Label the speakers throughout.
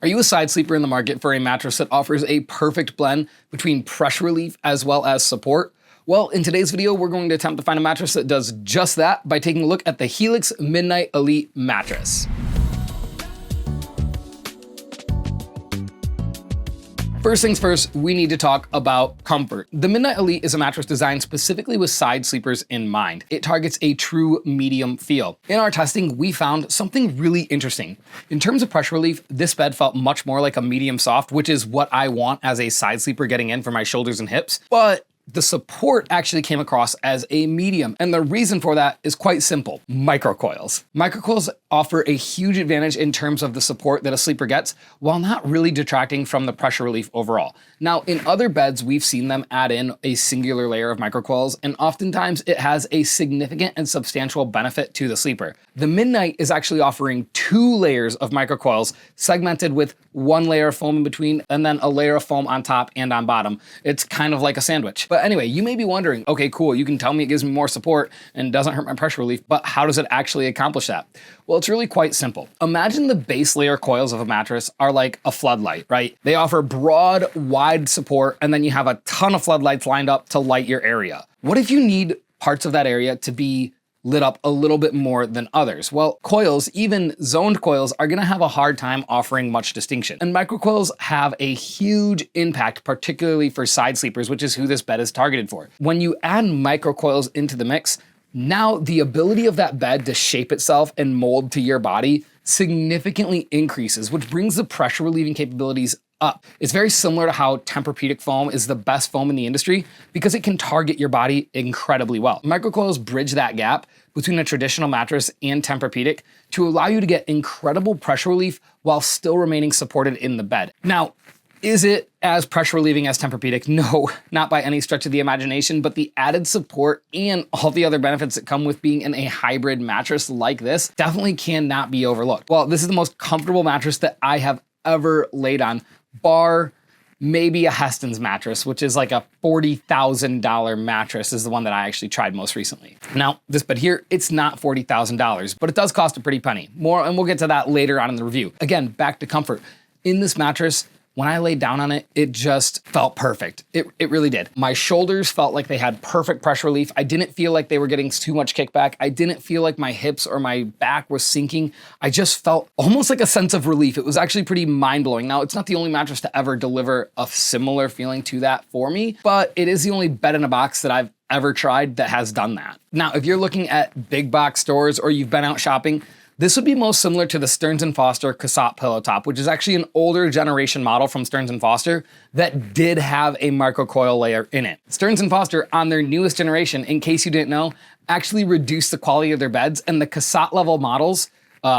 Speaker 1: Are you a side sleeper in the market for a mattress that offers a perfect blend between pressure relief as well as support? Well, in today's video, we're going to attempt to find a mattress that does just that by taking a look at the Helix Midnight Elite mattress. First things first, we need to talk about comfort. The Midnight Elite is a mattress designed specifically with side sleepers in mind. It targets a true medium feel. In our testing, we found something really interesting. In terms of pressure relief, this bed felt much more like a medium soft, which is what I want as a side sleeper getting in for my shoulders and hips. But the support actually came across as a medium, and the reason for that is quite simple: microcoils. Microcoils offer a huge advantage in terms of the support that a sleeper gets, while not really detracting from the pressure relief overall. Now, in other beds, we've seen them add in a singular layer of microcoils, and oftentimes it has a significant and substantial benefit to the sleeper. The Midnight is actually offering 2 layers of microcoils, segmented with 1 layer of foam in between, and then a layer of foam on top and on bottom. It's kind of like a sandwich. But anyway, you may be wondering, okay, cool, you can tell me it gives me more support and doesn't hurt my pressure relief, but how does it actually accomplish that? Well, it's really quite simple. Imagine the base layer coils of a mattress are like a floodlight, right? They offer broad, wide support, and then you have a ton of floodlights lined up to light your area. What if you need parts of that area to be lit up a little bit more than others? Well, coils, even zoned coils, are gonna have a hard time offering much distinction. And microcoils have a huge impact, particularly for side sleepers, which is who this bed is targeted for. When you add microcoils into the mix, now the ability of that bed to shape itself and mold to your body significantly increases, which brings the pressure relieving capabilities up. It's very similar to how Tempur-Pedic foam is the best foam in the industry because it can target your body incredibly well. Microcoils bridge that gap between a traditional mattress and Tempur-Pedic to allow you to get incredible pressure relief while still remaining supported in the bed. Now, is it as pressure relieving as Tempur-Pedic? No, not by any stretch of the imagination, but the added support and all the other benefits that come with being in a hybrid mattress like this definitely cannot be overlooked. Well, this is the most comfortable mattress that I have ever laid on, bar maybe a Heston's mattress, which is like a $40,000 mattress, is the one that I actually tried most recently. Now, this bed here, it's not $40,000, but it does cost a pretty penny. More, and we'll get to that later on in the review. Again, back to comfort. In this mattress, when I laid down on it, it just felt perfect. It really did. My shoulders felt like they had perfect pressure relief. I didn't feel like they were getting too much kickback. I didn't feel like my hips or my back was sinking. I just felt almost like a sense of relief. It was actually pretty mind-blowing. Now, it's not the only mattress to ever deliver a similar feeling to that for me, but it is the only bed in a box that I've ever tried that has done that. Now, if you're looking at big box stores or you've been out shopping, this would be most similar to the Stearns & Foster Cassette pillow top, which is actually an older generation model from Stearns & Foster that did have a microcoil layer in it. Stearns & Foster, on their newest generation, in case you didn't know, actually reduced the quality of their beds, and the cassette level models,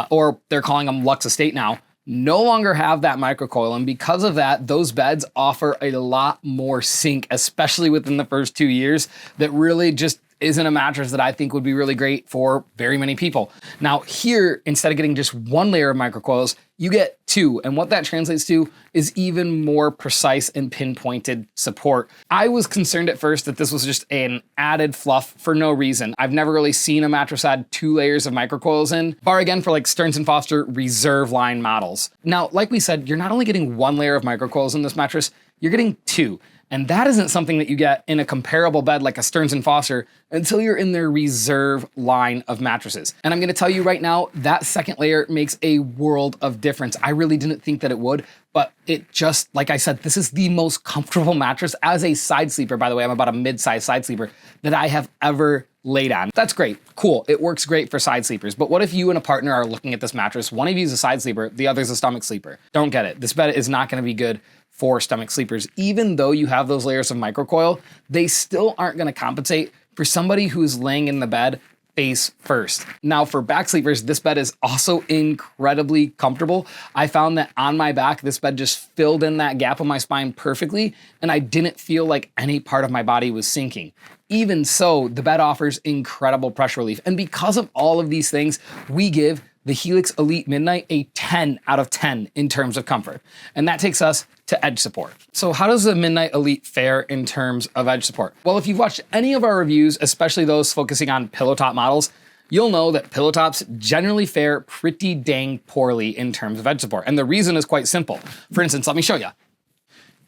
Speaker 1: or they're calling them Luxe Estate now, no longer have that microcoil, and because of that, those beds offer a lot more sink, especially within the first 2 years, that really just isn't a mattress that I think would be really great for very many people. Now here, instead of getting just 1 layer of microcoils, you get 2. And what that translates to is even more precise and pinpointed support. I was concerned at first that this was just an added fluff for no reason. I've never really seen a mattress add 2 layers of microcoils in, bar again for like Stearns & Foster Reserve line models. Now, like we said, you're not only getting 1 layer of microcoils in this mattress, you're getting 2. And that isn't something that you get in a comparable bed like a Stearns & Foster until you're in their Reserve line of mattresses. And I'm gonna tell you right now, that second layer makes a world of difference. I really didn't think that it would, but it just, like I said, this is the most comfortable mattress as a side sleeper. By the way, I'm about a mid-size side sleeper that I have ever laid on. That's great, cool. It works great for side sleepers. But what if you and a partner are looking at this mattress, one of you is a side sleeper, the other's a stomach sleeper? Don't get it. This bed is not gonna be good for stomach sleepers. Even though you have those layers of microcoil, they still aren't gonna compensate for somebody who's laying in the bed face first. Now for back sleepers, this bed is also incredibly comfortable. I found that on my back, this bed just filled in that gap of my spine perfectly, and I didn't feel like any part of my body was sinking. Even so, the bed offers incredible pressure relief. And because of all of these things, we give the Helix Elite Midnight a 10 out of 10 in terms of comfort. And that takes us to edge support. So how does the Midnight Elite fare in terms of edge support? Well, if you've watched any of our reviews, especially those focusing on pillow top models, you'll know that pillow tops generally fare pretty dang poorly in terms of edge support. And the reason is quite simple. For instance, let me show you.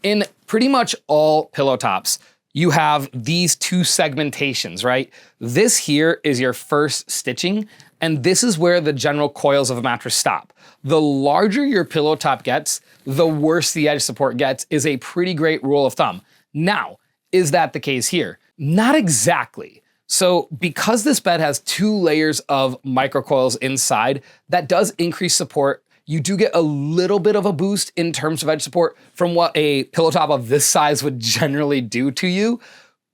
Speaker 1: In pretty much all pillow tops, you have these two segmentations, right? This here is your first stitching, and this is where the general coils of a mattress stop. The larger your pillow top gets, the worse the edge support gets, is a pretty great rule of thumb. Now, is that the case here? Not exactly. So because this bed has 2 layers of microcoils inside, that does increase support. You do get a little bit of a boost in terms of edge support from what a pillow top of this size would generally do to you,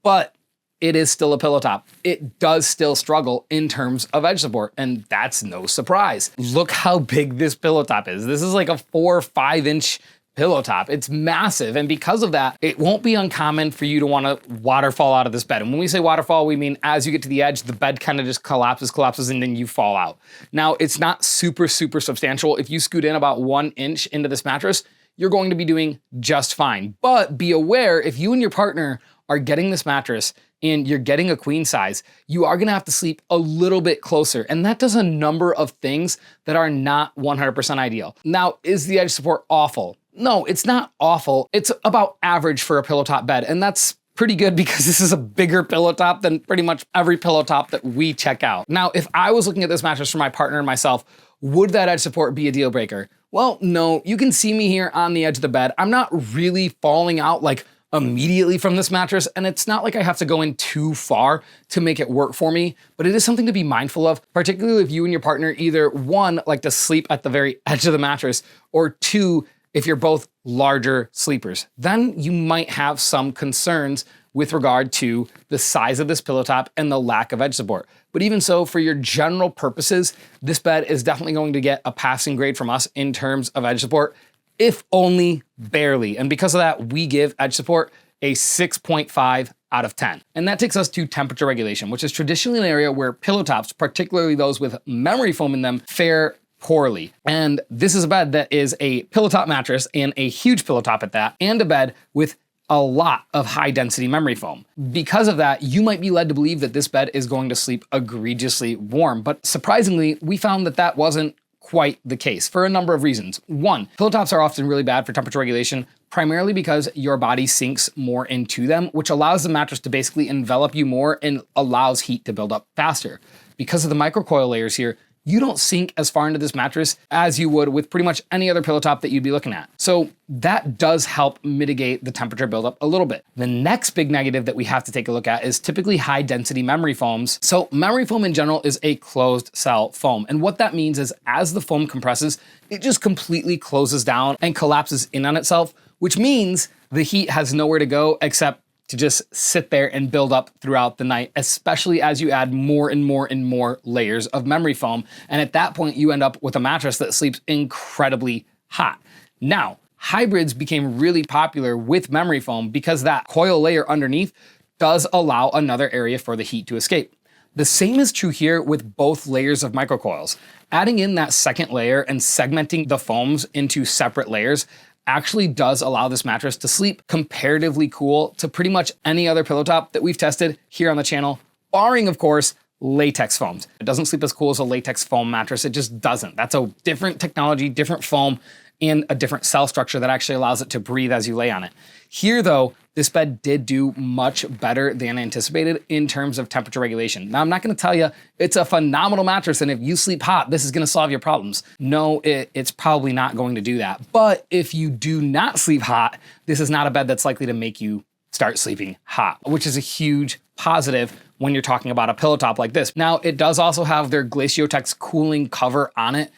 Speaker 1: but it is still a pillow top. It does still struggle in terms of edge support, and that's no surprise. Look how big this pillow top is. This is like a 4 or 5 inch pillow top. It's massive, and because of that, it won't be uncommon for you to want to waterfall out of this bed. And when we say waterfall, we mean as you get to the edge, the bed kind of just collapses, and then you fall out. Now, it's not super substantial. If you scoot in about 1 inch into this mattress, you're going to be doing just fine. But be aware, if you and your partner are getting this mattress and you're getting a queen size, you are gonna have to sleep a little bit closer. And that does a number of things that are not 100% ideal. Now, is the edge support awful? No, it's not awful. It's about average for a pillow top bed. And that's pretty good because this is a bigger pillow top than pretty much every pillow top that we check out. Now, if I was looking at this mattress for my partner and myself, would that edge support be a deal breaker? Well, no, you can see me here on the edge of the bed. I'm not really falling out like immediately from this mattress, and it's not like I have to go in too far to make it work for me, but it is something to be mindful of, particularly if you and your partner either 1, like to sleep at the very edge of the mattress, or 2, if you're both larger sleepers. Then you might have some concerns with regard to the size of this pillow top and the lack of edge support. But even so, for your general purposes, this bed is definitely going to get a passing grade from us in terms of edge support, if only barely. And because of that, we give edge support a 6.5 out of 10. And that takes us to temperature regulation, which is traditionally an area where pillow tops, particularly those with memory foam in them, fare poorly. And this is a bed that is a pillow top mattress, and a huge pillow top at that, and a bed with a lot of high density memory foam. Because of that, you might be led to believe that this bed is going to sleep egregiously warm. But surprisingly, we found that that wasn't quite the case for a number of reasons. 1, pillow tops are often really bad for temperature regulation, primarily because your body sinks more into them, which allows the mattress to basically envelop you more and allows heat to build up faster. Because of the microcoil layers here, you don't sink as far into this mattress as you would with pretty much any other pillow top that you'd be looking at. So that does help mitigate the temperature buildup a little bit. The next big negative that we have to take a look at is typically high density memory foams. So memory foam in general is a closed cell foam. And what that means is as the foam compresses, it just completely closes down and collapses in on itself, which means the heat has nowhere to go except to just sit there and build up throughout the night, especially as you add more and more layers of memory foam. And at that point, you end up with a mattress that sleeps incredibly hot. Now, hybrids became really popular with memory foam because that coil layer underneath does allow another area for the heat to escape. The same is true here with both layers of microcoils. Adding in that second layer and segmenting the foams into separate layers actually does allow this mattress to sleep comparatively cool to pretty much any other pillow top that we've tested here on the channel, barring, of course, latex foams. It doesn't sleep as cool as a latex foam mattress. It just doesn't. That's a different technology, different foam, and a different cell structure that actually allows it to breathe as you lay on it. Here, though, this bed did do much better than anticipated in terms of temperature regulation. Now, I'm not gonna tell you it's a phenomenal mattress and if you sleep hot, this is gonna solve your problems. No, it's probably not going to do that. But if you do not sleep hot, this is not a bed that's likely to make you start sleeping hot, which is a huge positive when you're talking about a pillow top like this. Now, it does also have their Glaciotex cooling cover on it,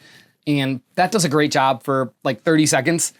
Speaker 1: and that does a great job for like 30 seconds.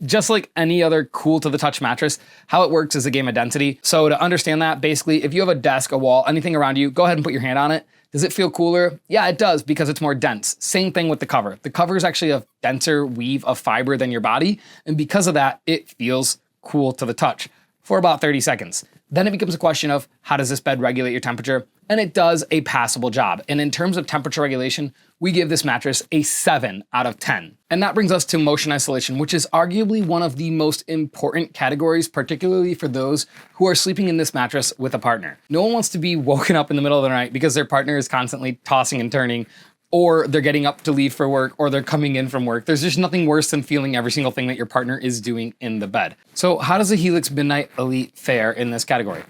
Speaker 1: Just like any other cool to the touch mattress, how it works is a game of density. So to understand that, basically, if you have a desk, a wall, anything around you, go ahead and put your hand on it. Does it feel cooler? Yeah, it does because it's more dense. Same thing with the cover. The cover is actually a denser weave of fiber than your body. And because of that, it feels cool to the touch for about 30 seconds. Then it becomes a question of how does this bed regulate your temperature? and it does a passable job. And in terms of temperature regulation, we give this mattress a 7 out of 10. And that brings us to motion isolation, which is arguably one of the most important categories, particularly for those who are sleeping in this mattress with a partner. No one wants to be woken up in the middle of the night because their partner is constantly tossing and turning, or they're getting up to leave for work, or they're coming in from work. There's just nothing worse than feeling every single thing that your partner is doing in the bed. So how does the Helix Midnight Elite fare in this category?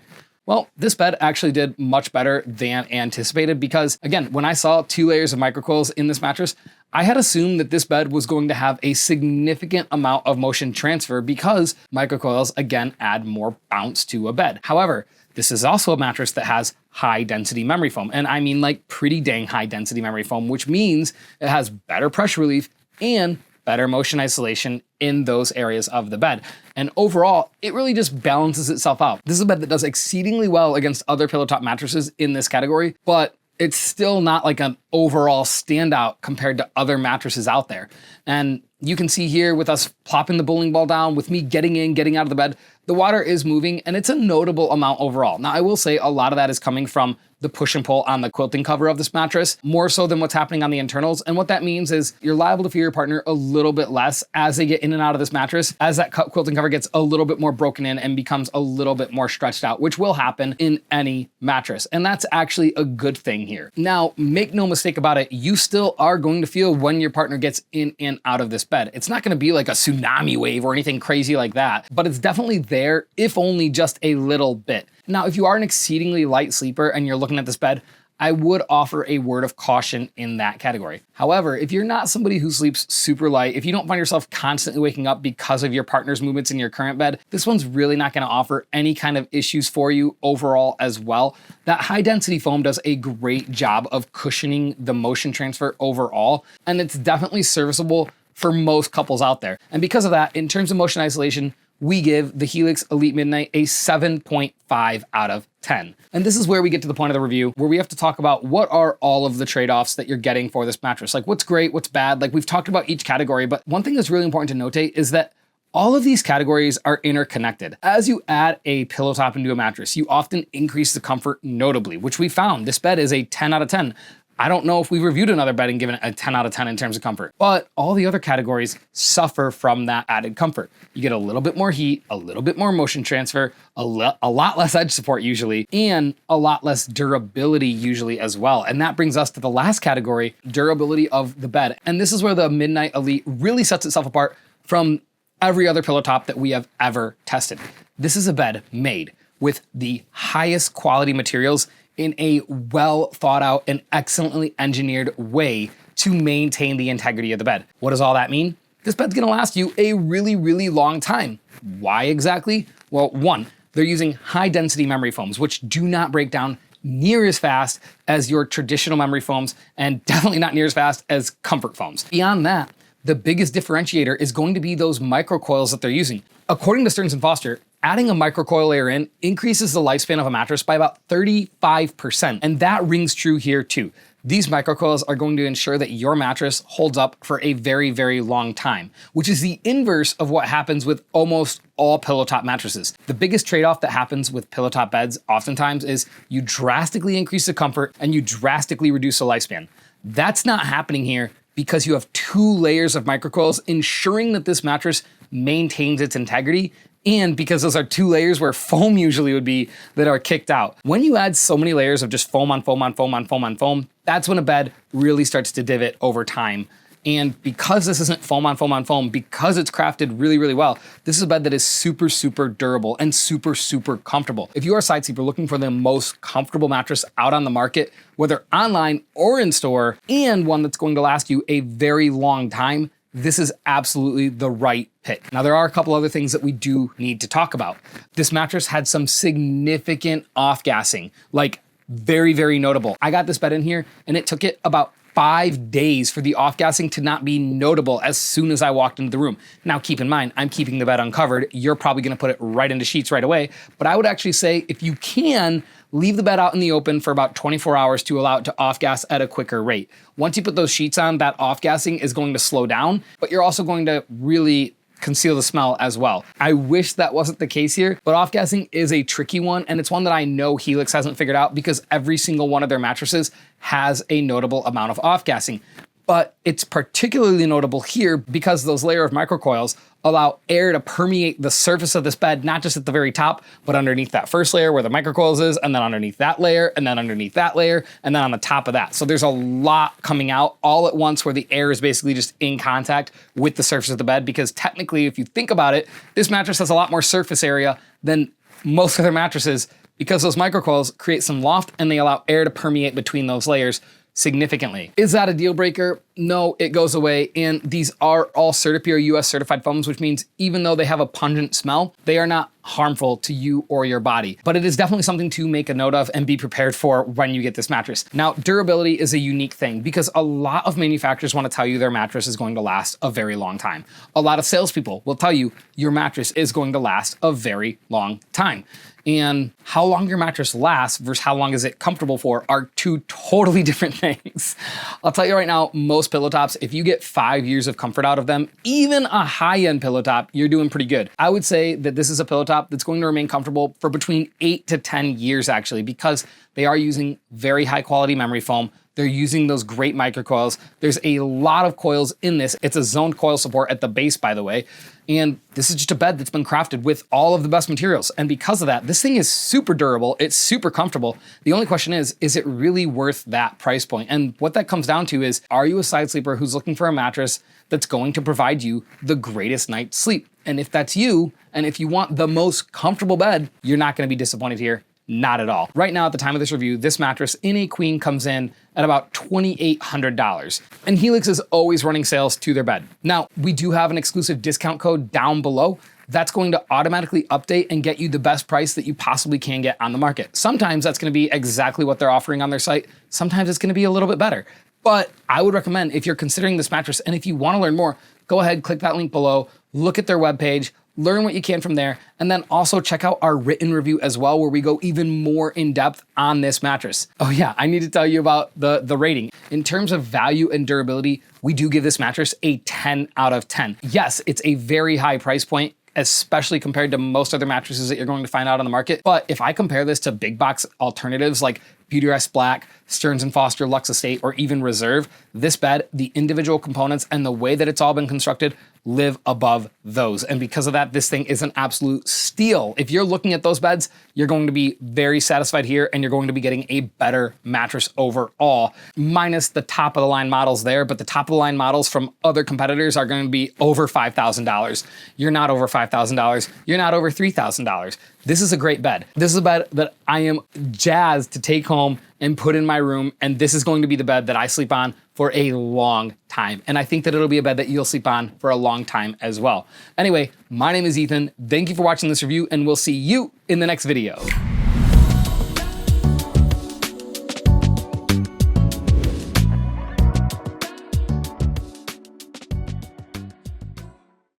Speaker 1: Well, this bed actually did much better than anticipated because, again, when I saw 2 layers of microcoils in this mattress, I had assumed that this bed was going to have a significant amount of motion transfer because microcoils, again, add more bounce to a bed. However, this is also a mattress that has high density memory foam. And I mean like pretty dang high density memory foam, which means it has better pressure relief and better motion isolation in those areas of the bed. And overall, it really just balances itself out. This is a bed that does exceedingly well against other pillow top mattresses in this category, but it's still not like an overall standout compared to other mattresses out there. And you can see here with us plopping the bowling ball down, with me getting in, getting out of the bed, the water is moving and it's a notable amount overall. Now, I will say a lot of that is coming from the push and pull on the quilting cover of this mattress, more so than what's happening on the internals. And what that means is you're liable to feel your partner a little bit less as they get in and out of this mattress, as that quilting cover gets a little bit more broken in and becomes a little bit more stretched out, which will happen in any mattress. And that's actually a good thing here. Now, make no mistake about it, you still are going to feel when your partner gets in and out of this bed. It's not gonna be like a tsunami wave or anything crazy like that, but it's definitely there, if only just a little bit. Now, if you are an exceedingly light sleeper and you're looking at this bed, I would offer a word of caution in that category. However, if you're not somebody who sleeps super light, if you don't find yourself constantly waking up because of your partner's movements in your current bed, this one's really not gonna offer any kind of issues for you overall as well. That high density foam does a great job of cushioning the motion transfer overall, and it's definitely serviceable for most couples out there. And because of that, in terms of motion isolation, we give the Helix Elite Midnight a 7.5 out of 10. And this is where we get to the point of the review where we have to talk about what are all of the trade-offs that you're getting for this mattress. Like what's great, what's bad. Like we've talked about each category, but one thing that's really important to notate is that all of these categories are interconnected. As you add a pillow top into a mattress, you often increase the comfort notably, which we found. This bed is a 10 out of 10. I don't know if we've reviewed another bed and given it a 10 out of 10 in terms of comfort, but all the other categories suffer from that added comfort. You get a little bit more heat, a little bit more motion transfer, a lot less edge support usually, and a lot less durability usually as well. And that brings us to the last category, durability of the bed. And this is where the Midnight Elite really sets itself apart from every other pillow top that we have ever tested. This is a bed made with the highest quality materials in a well thought out and excellently engineered way to maintain the integrity of the bed. What does all that mean? This bed's gonna last you a really, really long time. Why exactly? Well, one, they're using high density memory foams, which do not break down near as fast as your traditional memory foams, and definitely not near as fast as comfort foams. Beyond that, the biggest differentiator is going to be those microcoils that they're using. According to Stearns & Foster, adding a microcoil layer in increases the lifespan of a mattress by about 35%. And that rings true here too. These microcoils are going to ensure that your mattress holds up for a very, very long time, which is the inverse of what happens with almost all pillow top mattresses. The biggest trade-off that happens with pillow top beds oftentimes is you drastically increase the comfort and you drastically reduce the lifespan. That's not happening here because you have 2 layers of microcoils ensuring that this mattress maintains its integrity, and because those are 2 layers where foam usually would be that are kicked out. When you add so many layers of just foam on foam on foam on foam on foam, that's when a bed really starts to divot over time. And because this isn't foam on foam on foam, because it's crafted really, really well, this is a bed that is super, super durable and super, super comfortable. If you are a side sleeper looking for the most comfortable mattress out on the market, whether online or in store, and one that's going to last you a very long time, this is absolutely the right pick. Now, there are a couple other things that we do need to talk about. This mattress had some significant off-gassing, like very, very notable. I got this bed in here and it took it about 5 days for the off-gassing to not be notable as soon as I walked into the room. Now, keep in mind, I'm keeping the bed uncovered. You're probably gonna put it right into sheets right away, but I would actually say if you can, leave the bed out in the open for about 24 hours to allow it to off-gas at a quicker rate. Once you put those sheets on, that off-gassing is going to slow down, but you're also going to really conceal the smell as well. I wish that wasn't the case here, but off-gassing is a tricky one, and it's one that I know Helix hasn't figured out because every single one of their mattresses has a notable amount of off-gassing. But it's particularly notable here because those layer of microcoils allow air to permeate the surface of this bed, not just at the very top, but underneath that first layer where the microcoils is, and then underneath that layer, and then underneath that layer, and then on the top of that. So there's a lot coming out all at once where the air is basically just in contact with the surface of the bed, because technically, if you think about it, this mattress has a lot more surface area than most other mattresses because those microcoils create some loft and they allow air to permeate between those layers significantly. Is that a deal breaker? No, it goes away. And these are all CertiPure US certified foams, which means even though they have a pungent smell, they are not harmful to you or your body. But it is definitely something to make a note of and be prepared for when you get this mattress. Now, durability is a unique thing because a lot of manufacturers want to tell you their mattress is going to last a very long time. A lot of salespeople will tell you your mattress is going to last a very long time. And how long your mattress lasts versus how long is it comfortable for are two totally different things. I'll tell you right now, most pillow tops, if you get 5 years of comfort out of them, even a high-end pillow top, you're doing pretty good. I would say that this is a pillow top that's going to remain comfortable for between 8 to 10 years actually, because they are using very high quality memory foam. They're using those great microcoils. There's a lot of coils in this. It's a zoned coil support at the base, by the way. And this is just a bed that's been crafted with all of the best materials. And because of that, this thing is super durable. It's super comfortable. The only question is it really worth that price point? And what that comes down to is, are you a side sleeper who's looking for a mattress that's going to provide you the greatest night's sleep? And if that's you, and if you want the most comfortable bed, you're not gonna be disappointed here. Not at all. Right now, at the time of this review, this mattress in a queen comes in at about $2,800. And Helix is always running sales to their bed. Now, we do have an exclusive discount code down below that's going to automatically update and get you the best price that you possibly can get on the market. Sometimes that's gonna be exactly what they're offering on their site. Sometimes it's gonna be a little bit better. But I would recommend, if you're considering this mattress and if you wanna learn more, go ahead, click that link below, look at their webpage, learn what you can from there, and then also check out our written review as well, where we go even more in depth on this mattress. Oh yeah, I need to tell you about the rating. In terms of value and durability, we do give this mattress a 10 out of 10. Yes, it's a very high price point, especially compared to most other mattresses that you're going to find out on the market. But if I compare this to big box alternatives like Beautyrest Black, Stearns & Foster, Luxe Estate, or even Reserve, this bed, the individual components and the way that it's all been constructed live above those. And because of that, this thing is an absolute steal. If you're looking at those beds, you're going to be very satisfied here and you're going to be getting a better mattress overall, minus the top of the line models there, but the top of the line models from other competitors are going to be over $5,000. You're not over $5,000. You're not over $3,000. This is a great bed. This is a bed that I am jazzed to take home and put in my room, and this is going to be the bed that I sleep on for a long time. And I think that it'll be a bed that you'll sleep on for a long time as well. Anyway, my name is Ethan. Thank you for watching this review, and we'll see you in the next video.